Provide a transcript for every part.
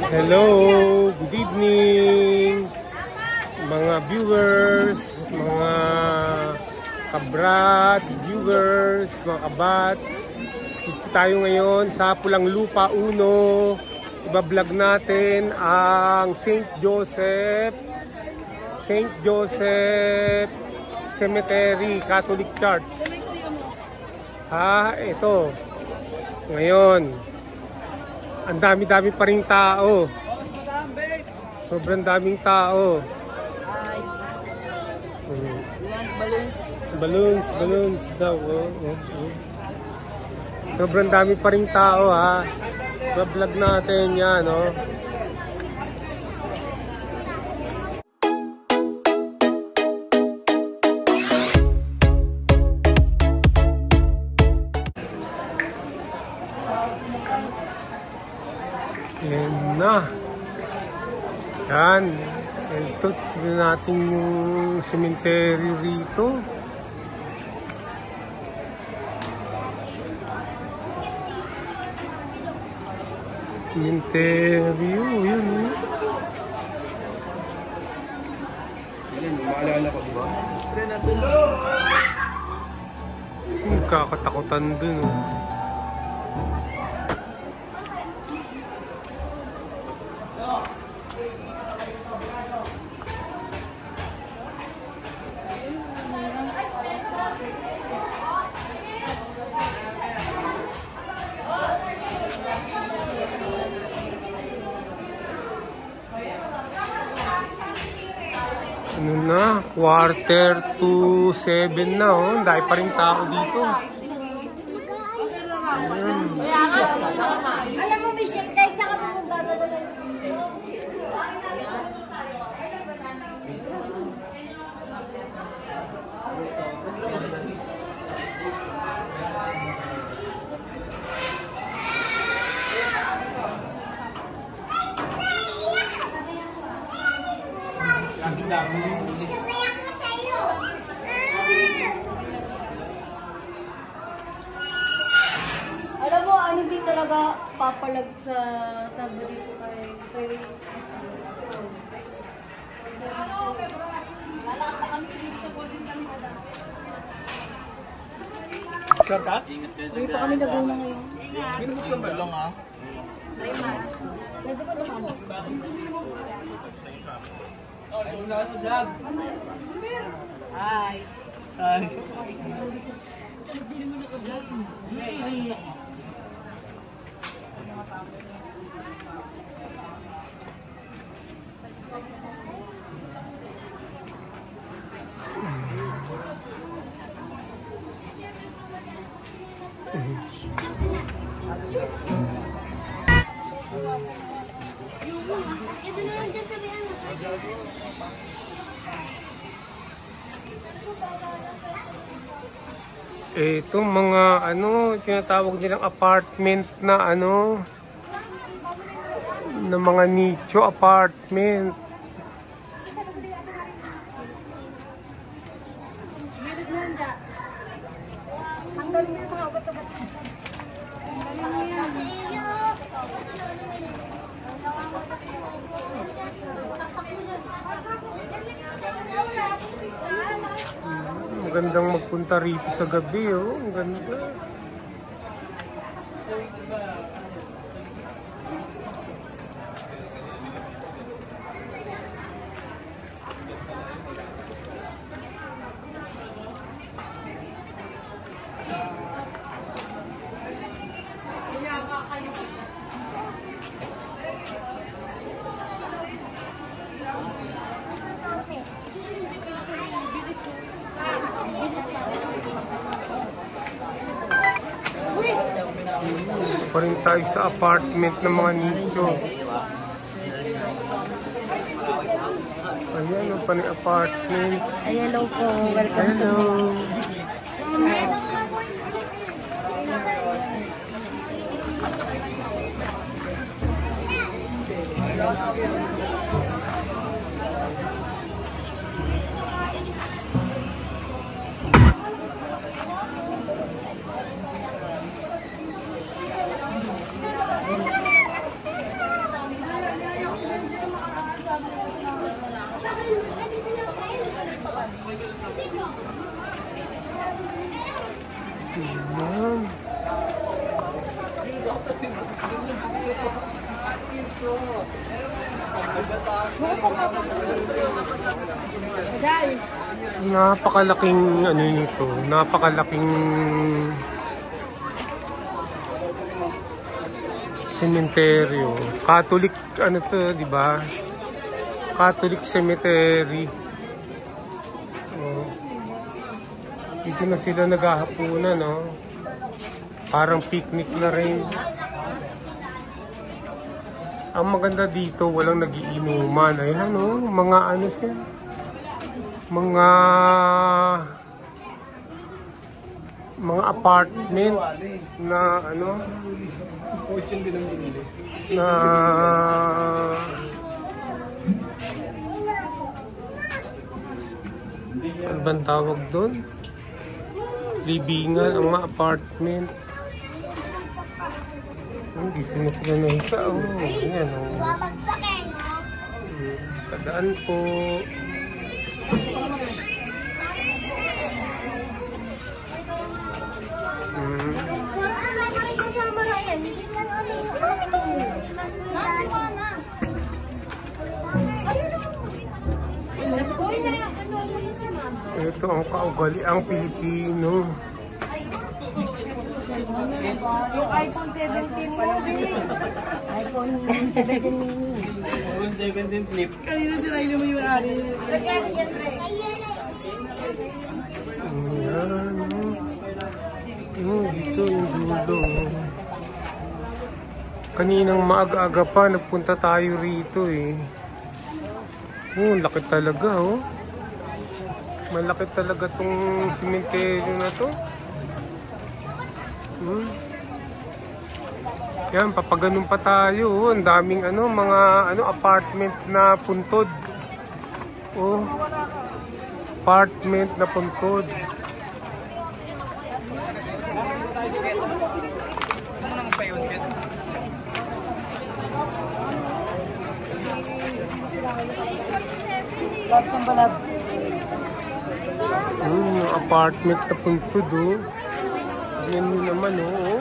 Hello, good evening mga viewers, mga kabrat, viewers, mga kabats. Dito tayo ngayon sa Pulang Lupa 1. Iba-vlog natin ang St. Joseph Cemetery Catholic Church. Ito. Ngayon, ang dami-dami pa ring tao. Sobrang daming tao. Balloons daw. Sobrang dami pa ring tao, ha. Vlog natin yan, no. Yan na. Yan. Ito, tignan natin yung cemetery rito. Cemetery, yun. Maalala ko ba? Kakatakutan dun, oh. Ano na, 6:45 na, oh. Dahil pa rin tao dito. Alam mo, Michelle, kahit saan ka mong dadadala. Alam mo, ano di talaga papalag sa tago dito kay Kata? Hindi pa kami naguna ngayon. Binubot lang ba lang, ha? Pwede ba lumabas? Ay, una ka sa vlog. Hi. Ay. Hindi naman naka-vlog. Ito mga tinatawag nilang apartment na na mga nicho apartment. Magandang magpunta rito sa gabi, oh. Ang ganda. Pa rin tayo sa apartment ng mga nicho. Ayan, pa rin apartment. Ay, hello po. Welcome Hello. Ayan. Napakalaking ano nito, napakalaking sementeryo. Catholic ano to, di ba? Catholic cemetery. Oh. Dito na sila naghahapunan, no? Parang picnic na rin. Ang maganda dito, walang nagiinuman. Ayan, oh, mga ano siya. Mga apartment na ano na ano bang tawag doon? Libingan, ang mga apartment. Dito na sila nahiga. Oh, yan, oh. Padaan po. Ito ang kaugaliang Pilipino. Yung iPhone 17 mo, iPhone 17 mini. iPhone 17 Flip. Kanina sila yung may-ari. Ayan. Dito yung dulo. Kaninang maaga-aga pa, nagpunta tayo rito eh. Laki talaga oh. Malaki talaga tong sementeryo na to. Yan, papaganon pa tayo. Oh. Ang daming ano, mga ano, apartment na puntod. Oh. Apartment na puntod. Yung apartment na puntod, oh. Yan yun naman, oh.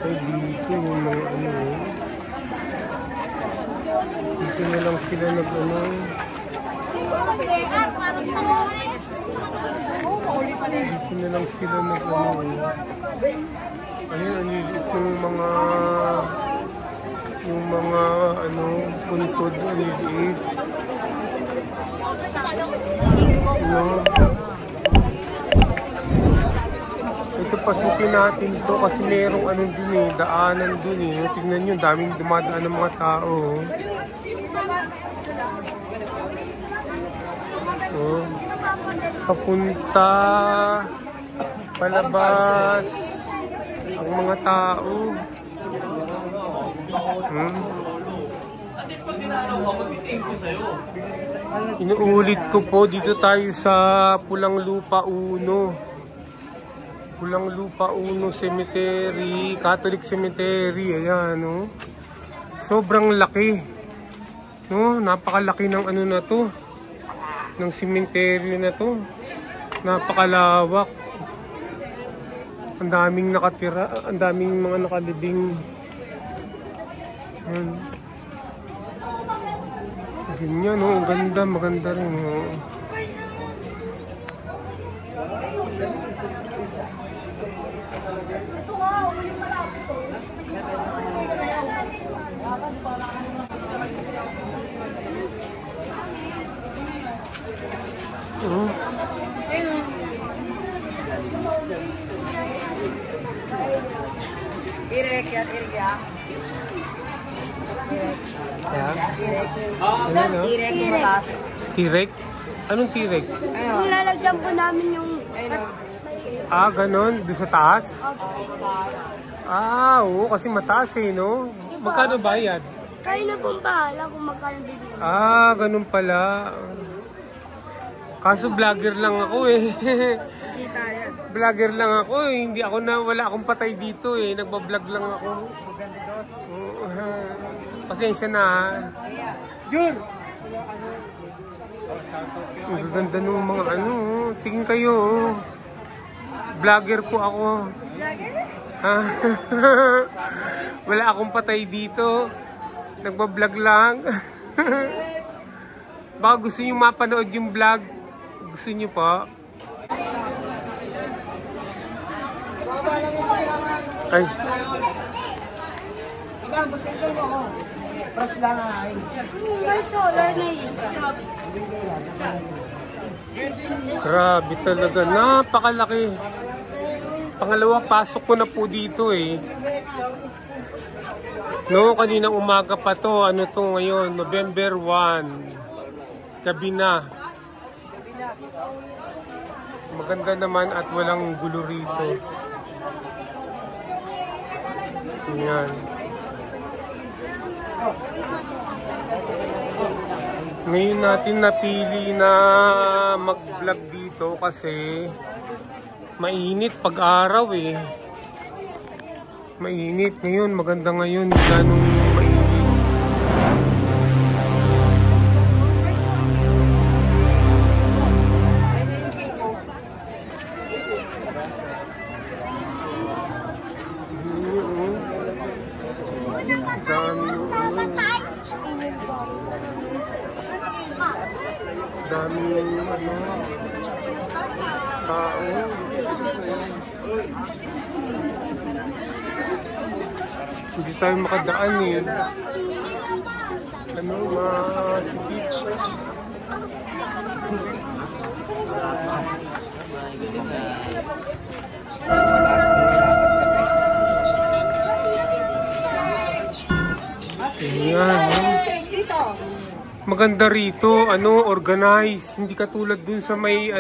Ay, dito yung mga ano, oh. Dito na lang sila nag-ano. Dito na lang sila nag-ano. Ayun, yung mga ano, puntod, liit. No. Ito pasukin natin to kasi merong ano dun eh, daanan dun eh. Tingnan nyo, daming dumadaan ng mga tao. Oh. Papunta palabas ang mga tao. Inuulit ko po, dito tayo sa Pulang Lupa 1. Pulang Lupa 1 Cemetery, Catholic Cemetery. Ayan, no? Sobrang laki. No? Napakalaki ng ano na to. Ng cemetery na to. Napakalawak. Ang daming nakatira, ang daming mga nakalibing. Ayan. Ganyan, oh. Ang ganda, maganda rin, oh. Irek ya, irek ya. Ayan. Irek yung mataas. Tirek? Anong tirek? Yung lalagyan po namin yung... Ah, ganon? Doon sa taas? Ah, oo. Kasi mataas eh, no? Magkano bayad? Kayo na pong bahala kung magkano bibigyan. Ah, ganun pala. Kaso vlogger lang ako eh. Vlogger lang ako eh. Hindi ako na, wala akong patay dito eh. Nagbablog lang ako. Pasensya na ha. Jur! Ang gaganda ng mga ano. Tingin kayo. Vlogger po ako. Ha? Wala akong patay dito. Nagbablog lang. Baka gusto nyo mapanood yung vlog. Gusto nyo pa? Ay. May solar na yun. Grabe talaga. Napakalaki. Pangalawa, pasok ko na po dito eh. No, kaninang umaga pa to. Ano to ngayon? November 1. Gabi na. Maganda naman at walang gulo rito. Ayan. Ngayon natin napili na mag-vlog dito kasi mainit pag-araw eh. Mainit ngayon, maganda ngayon, ganong mainit. Dami tao. Hindi tayo makadaan eh. Ano, masikip. Ayan. Maganda rito, organize. Hindi katulad dun sa may,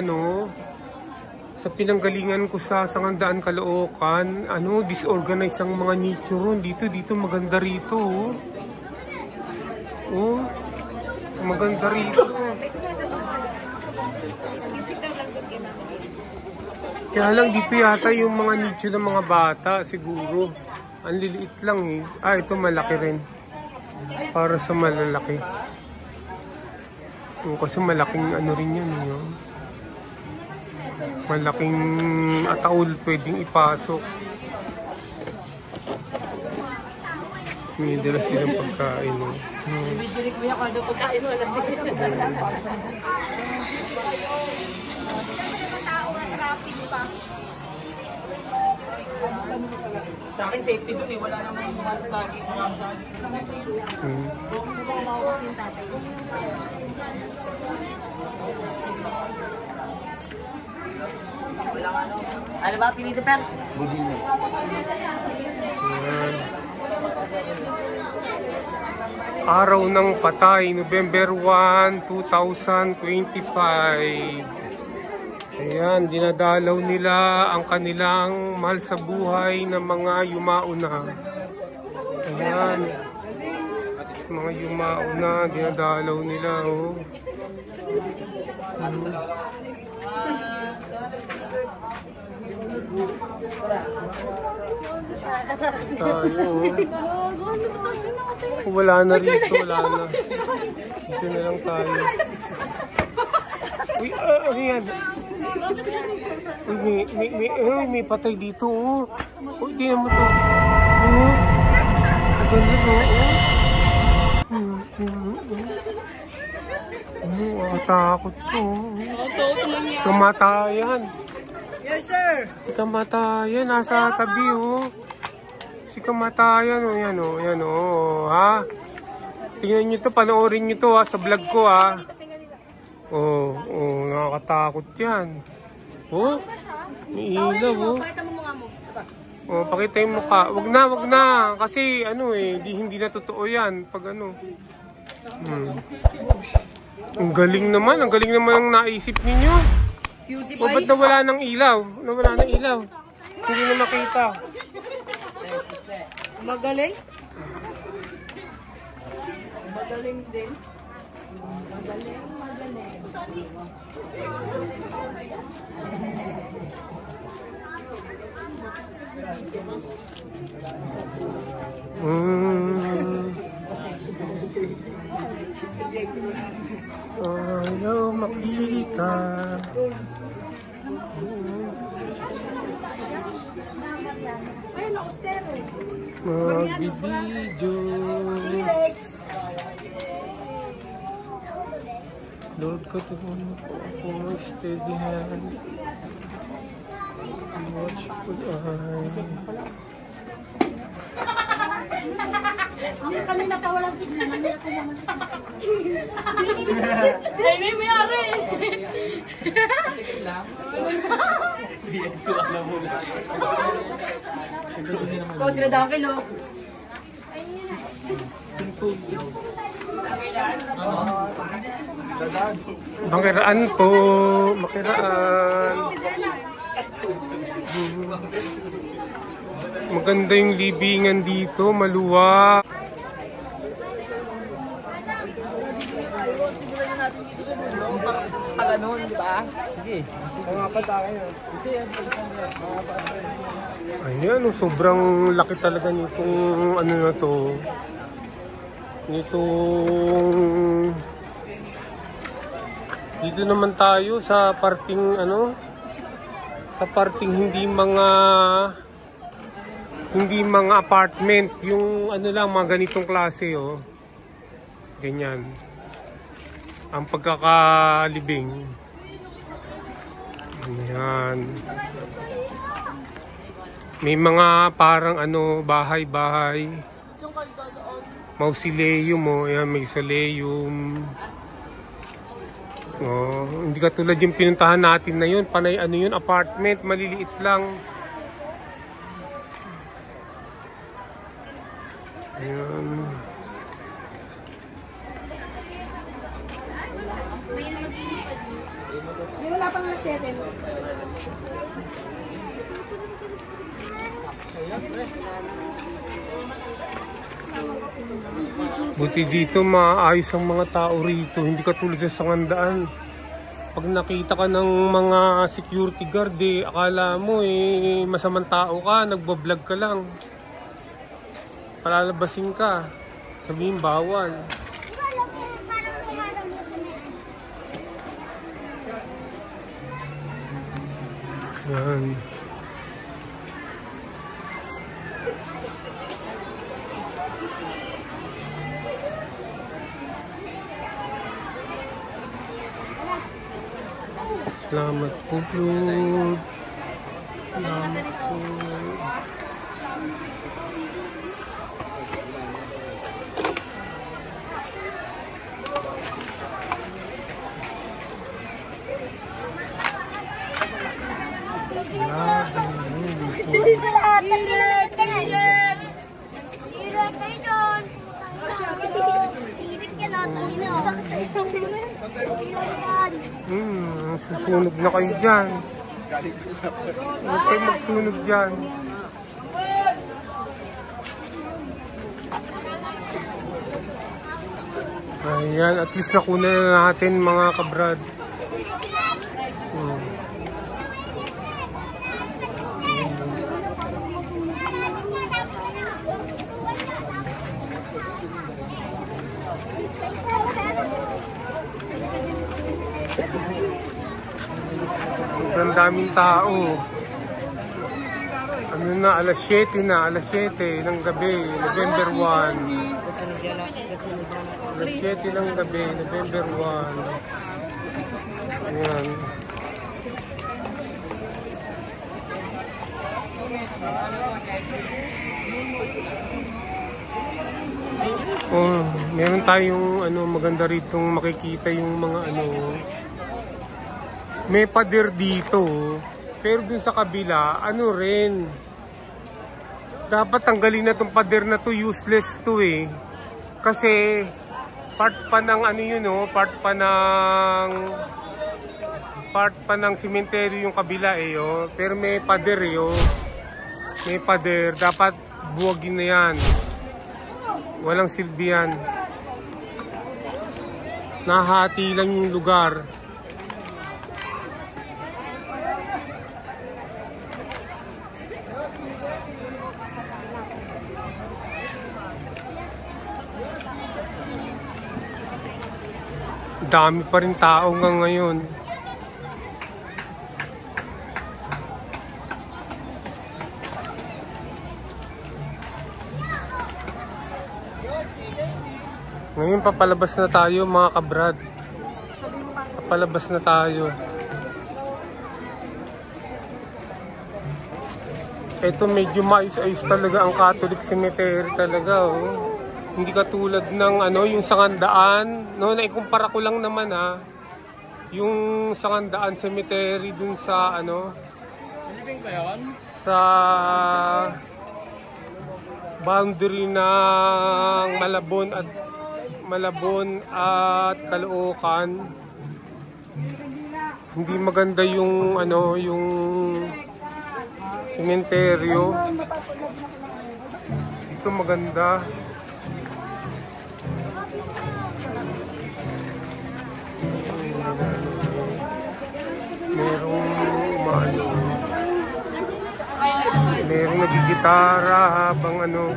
sa pinanggalingan ko sa Sangandaan, Caloocan. Disorganized ang mga nicho ron. Dito maganda rito. Oh, maganda rito. Kaya lang dito yata yung mga nicho ng mga bata, siguro. Ang liliit lang eh. Ito malaki rin. Para sa malalaki. Kasi malaking rin yan. Malaking ataul pwedeng ipasok. May dala silang pagkain. Bibili ko yung kado pagkain mo. Tao at traffic pa. Sa akin, safety dun eh. Wala namang masasagi. Ano ba, pinito per? Araw ng Patay, November 1, 2025. Ayan, dinadalaw nila ang kanilang mahal sa buhay na mga yumauna. Ayan, mga yumauna, dinadalaw nila. Oh. Tayo. Wala na rito, wala na. Dito na lang tayo. Uy, ano yan? Uy, may patay dito. Uy, di naman to. Ang galing oh. Nakatakot to. Si kamatayan. Yes, sir. Si kamatayan, nasa tabi oh. Si kamatayan oh, yan oh, yan oh, ha? Tingnan nyo to, panoorin nyo to ha, sa vlog ko ha. Oh, nakakatakot yan. Oh, may ilaw oh. Pakita mo mukha mo. Oh, pakita yung mukha. Wag na. Kasi hindi na totoo yan. Pag Ang galing naman ang naisip ninyo. O ba't nawala ng ilaw? Hindi na makita. Magaling? Magaling din. Ayaw Magbibidyo. Lord ko, tulungan mo po ako steady hand. Watchful eye. Kanina pa walang signal. Nandiyan ako naman. Ay, may mayari. Ikaw sila Dakil, oh. Makiraan po. Makiraan. Maganda yung libingan dito. Maluwag. Simulan na natin dito sa dulo. Pag ganun, di ba? Sige. Ayan, sobrang laki talaga nitong ano na to. Nitong dito naman tayo sa parting ano, sa parting hindi mga apartment, yung ano lang, mga ganitong klase, oh. Ganyan ang pagkakalibing. Ayan. May mga parang ano, bahay-bahay. Mausoleum, oh. Ayan, may mausoleum. Oh, hindi katulad yung pinuntahan natin na yun. Panay ano yun, apartment, maliliit lang. Ayan. Wala pang machete. Buti dito maayos ang mga tao rito. Hindi katulad sa Sangandaan. Pag nakita ka ng mga security guard, akala mo masamang tao ka, nagbablog ka lang. Palalabasin ka. Sabihin bawal. Yan. Salamat po, Lord. Salamat po. Iret kayo doon. Iret ka natin. Susunog na kayo dyan. Huwag kayo magsunog dyan. Ayan, at least nakuna na natin mga kabrad. Sobrang daming tao. Ano na, alas 7 ng gabi, November 1. Alas 7 ng gabi, November 1. Ayan. Oh, meron tayong maganda ritong makikita yung mga may pader dito, pero dun sa kabila, rin. Dapat tanggalin na tong pader na to, useless to Kasi part pa ng part pa ng sementeryo yung kabila pero may pader May pader, dapat buwagin na yan. Walang silbi yan. Nahati lang yung lugar. Dami pa rin tao hanggang ngayon. Ngayon papalabas na tayo mga kabrad. Papalabas na tayo. Ito medyo maayos-ayos talaga ang Catholic Cemetery talaga, oh. Hindi katulad ng ano, yung Sangandaan, no, naikumpara ko lang naman ha. Yung Sangandaan Cemetery dun sa ano, sa boundary ng Malabon at Caloocan. Hindi maganda yung ano, yung sementeryo. Ito maganda. Merong umano. Merong nagigitara habang ano.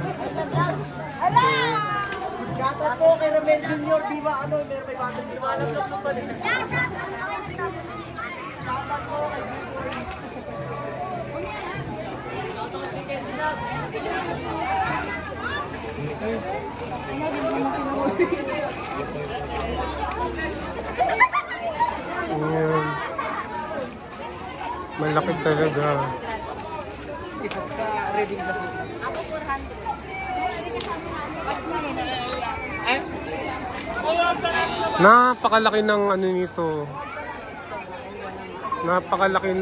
Shoutout po kay Ramel Jr. Diba ano, meron may batang liwanag na sa balik. Shoutout po kay Ayan. Malaki talaga. Napakalaki ng ano nito. Napakalaki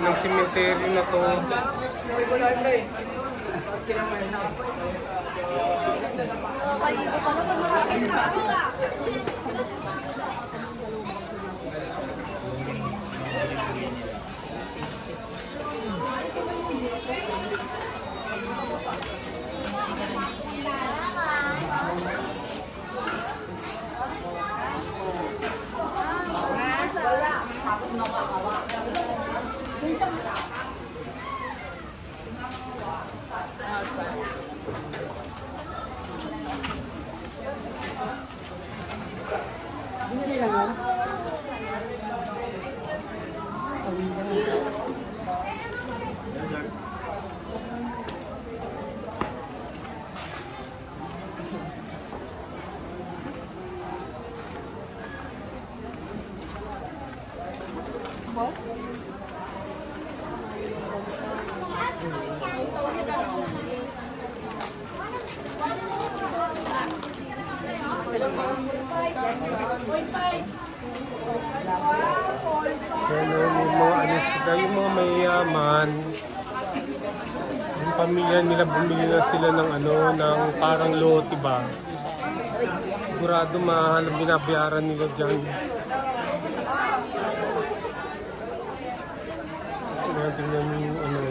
ng cemetery na to. Yung mga ano sila, yung mga mayayaman, yung pamilya nila, bumili na sila ng ano, ng parang lote ba? Sigurado mahal ang binabayaran nila dyan. Tingnan mo yung ano,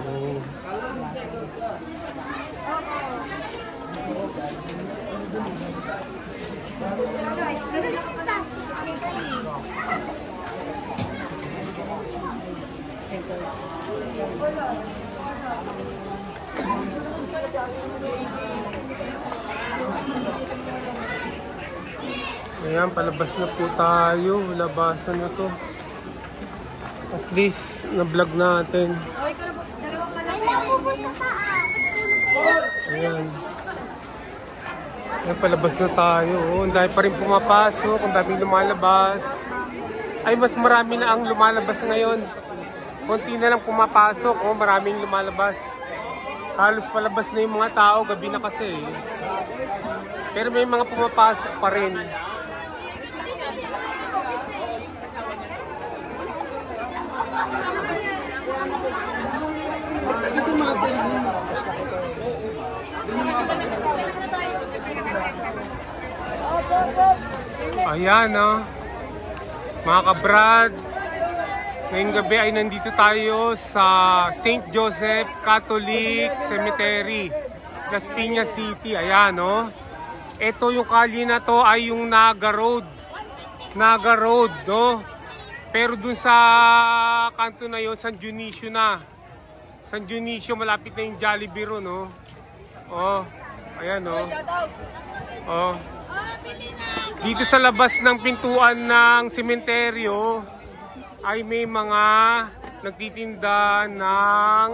ayan, palabas na po tayo. Labasan na to. At least, na-vlog natin. Ayan. Ayan, palabas na tayo. Oh, ang dami pa rin pumapasok. Ang daming lumalabas. Ay, mas marami na ang lumalabas ngayon. Konti na lang pumapasok. Oh, maraming lumalabas. Halos palabas na yung mga tao. Gabi na kasi. Pero may mga pumapasok pa rin. Ayan, oh. Mga kabrad, ngayong gabi ay nandito tayo sa St. Joseph Catholic Cemetery, Las Piñas City. Ayan, oh. Ito yung kalye na to ay yung Naga Road. Naga Road, no? Pero dun sa kanto na yun, San Dionisio na. San Dionisio, malapit na yung Jollibee ron, no? Oh, ayan, oh. Oh. Dito sa labas ng pintuan ng sementeryo ay may mga nagtitinda ng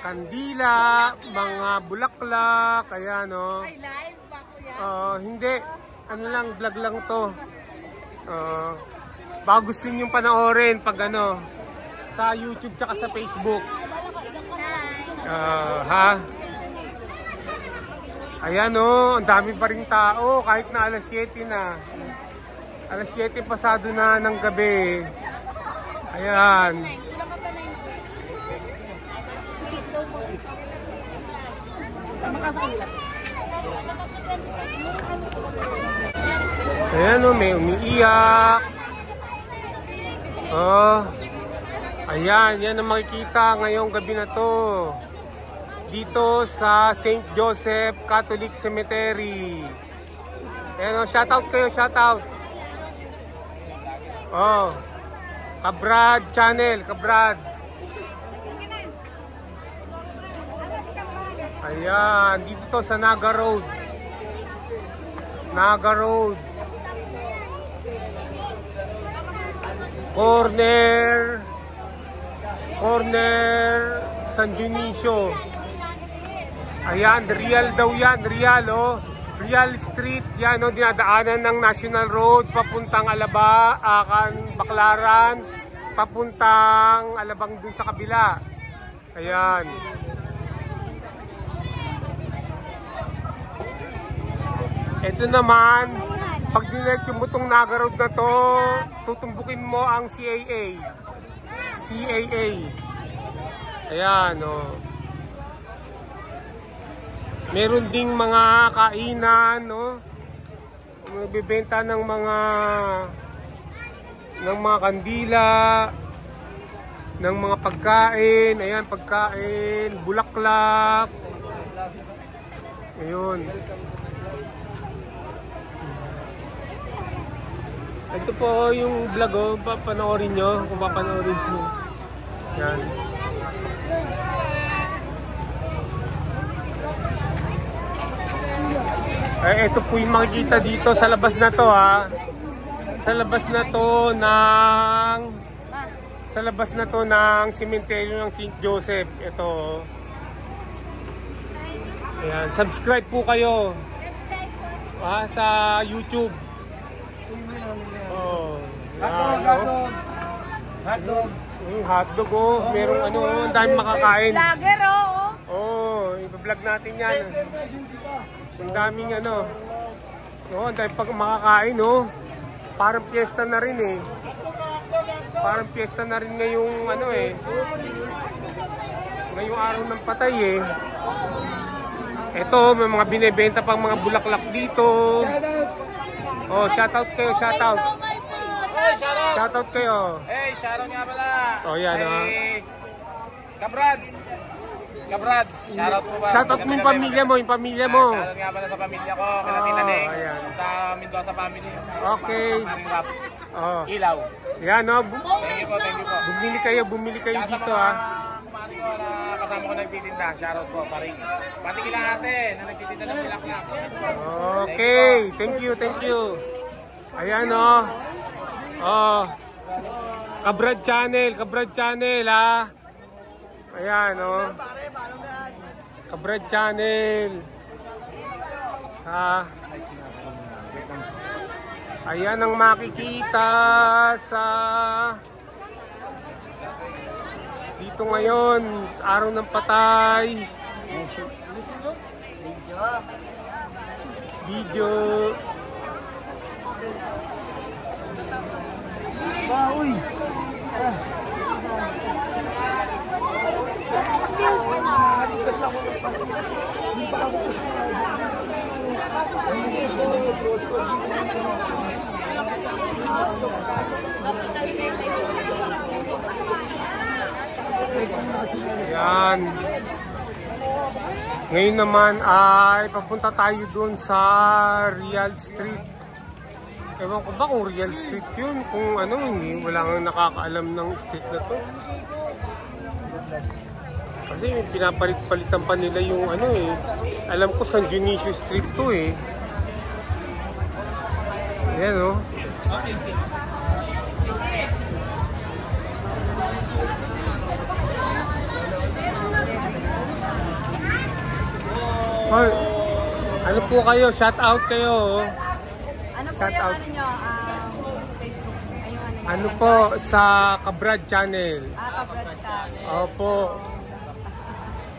kandila, mga bulaklak, ayan o. Hindi, ano lang, vlog lang to. Baka gusto nyo panoorin pag ano, sa YouTube tsaka sa Facebook. Ha? Ayan o, ang dami pa rin tao kahit na alas 7 na. Alas 7 pasado na ng gabi. Ayan. Ayan o, may umiiyak. Ayan, yan ang makikita ngayong gabi na to. Dito sa St. Joseph Catholic Cemetery. Ayan o, shoutout kayo, shoutout. Kabrad channel, Kabrad. Ayan, dito to sa Naga Road. Naga Road. Corner San Dionisio. Ayan, Real daw yan, Real oh. Real Street, yan o, dinadaanan ng National Road, papuntang Baclaran, papuntang Alabang dun sa kabila. Ayan. Ito naman, pag diretso mo itong Naga Road na to, tutumbukin mo ang CAA. CAA. Ayan o. Meron ding mga kainan, no? Magbebenta ng mga kandila, ng mga pagkain, ayan, pagkain, bulaklak. Ayun. Ito po yung vlog, oh, papanoorin nyo, kung papanoorin nyo. Yan. Ito po yung makikita dito sa labas na to, ha. Sa labas na to ng sementeryo ng St. Joseph. Ito. Ayan, subscribe po kayo. Sa YouTube. Hotdog, oh. Merong ano, ang daming makakain. Vlogger, I-vlog natin yan. Ang daming ano. Ang daming pag makakain, oh. Parang piyesta na rin eh. Parang piyesta na rin ngayong ano eh. Ngayong araw ng patay eh. Ito, may mga binebenta pang mga bulaklak dito. Oh, shoutout kayo, shoutout. Hey, shoutout. Shoutout kayo. Hey, shoutout nga pala. Oh, yan Kabrad. Shoutout po ba? Shoutout mo yung pamilya mo, Shoutout nga pala sa pamilya ko, kila Tita Neng, ayan. sa Mendoza family. Okay. Ilaw. Yan, no. Thank you po. Bumili kayo Kaya dito, sa ha. mga kumari ko na kasama ko nagtitinda, shoutout po, paring. Pati kila ate na nagtitinda ng bulaklak. Okay, thank you. Ayan, no. Kabrad channel, ha. Ayan, no. Kabrad channel. Ha. Ayan ang makikita sa dito ngayon, sa araw ng patay. Video. Yan. Ngayon naman ay papunta tayo dun sa Real Street. Ewan ko ba kung Real Street yun, kung ano, hindi, wala kang nakakaalam ng street na to. Kasi pinapalit-palitan pa nila yung ano eh. Alam ko San Dionisio Street to eh. Ayan o. Hoy, ano po kayo? Shout out kayo. Ano po Shout yung out. ano nyo? Facebook. Ay, yung ano nyo? Ano po sa Kabrad Channel. Kabrad Channel. Opo.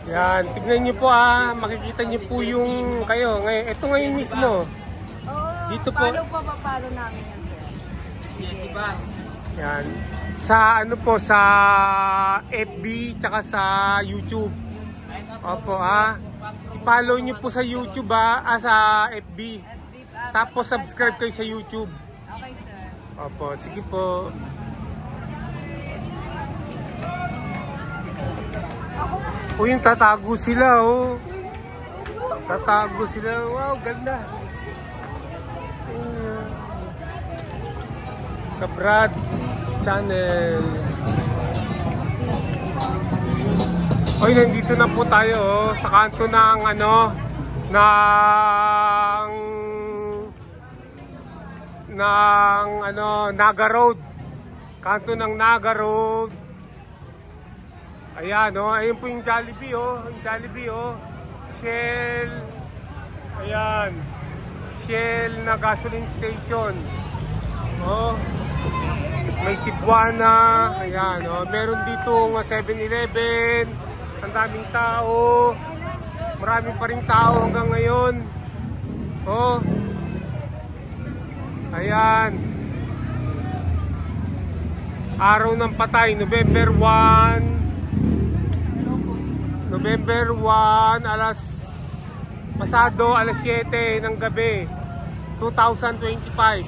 Yan, tignan niyo po makikita niyo po yung kayo. Ngayon, ito ngayon mismo. Oo, Dito po. Follow namin yan, sir. Yes, iba. Yan. Sa ano po, sa FB tsaka sa YouTube. Opo i-follow niyo po sa YouTube sa FB. Tapos subscribe kayo sa YouTube. Okay, sir. Opo, sige po. Yung tatago sila, Tatago sila. Wow, ganda. Kabrad Channel. Oy, nandito na po tayo sa kanto ng Naga Road. Kanto ng Naga Road. Ayan, ayun po yung Jollibee, yung Jollibee, Shell. Ayan. Shell na gasoline station. May Cebuana. Ayan, meron dito 7-Eleven. Ang daming tao. Marami pa rin tao hanggang ngayon. Ayan. Araw ng Patay, November 1. November 1, pasado alas 7 ng gabi, 2025.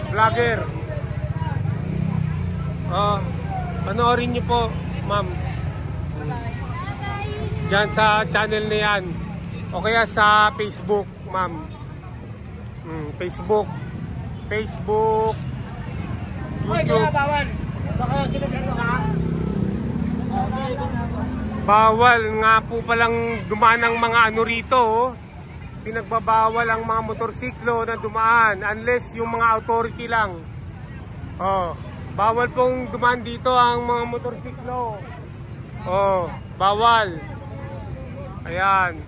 Vlogger. Panoorin niyo po, ma'am. Diyan sa channel na yan. O kaya sa Facebook, ma'am. Facebook, YouTube. Bawal nga po palang dumaan ng mga rito. Pinagbabawal ang mga motorsiklo na dumaan unless yung mga authority lang. Bawal pong dumaan dito ang mga motorsiklo. Bawal. Ayan.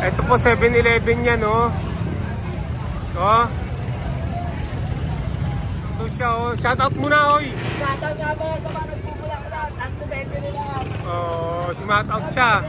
Ito po 7-Eleven yan, Ito siya, Shoutout muna, oy. Shoutout nga po sa mga nagpupula ko lahat. Ang 20 nila. Shoutout siya.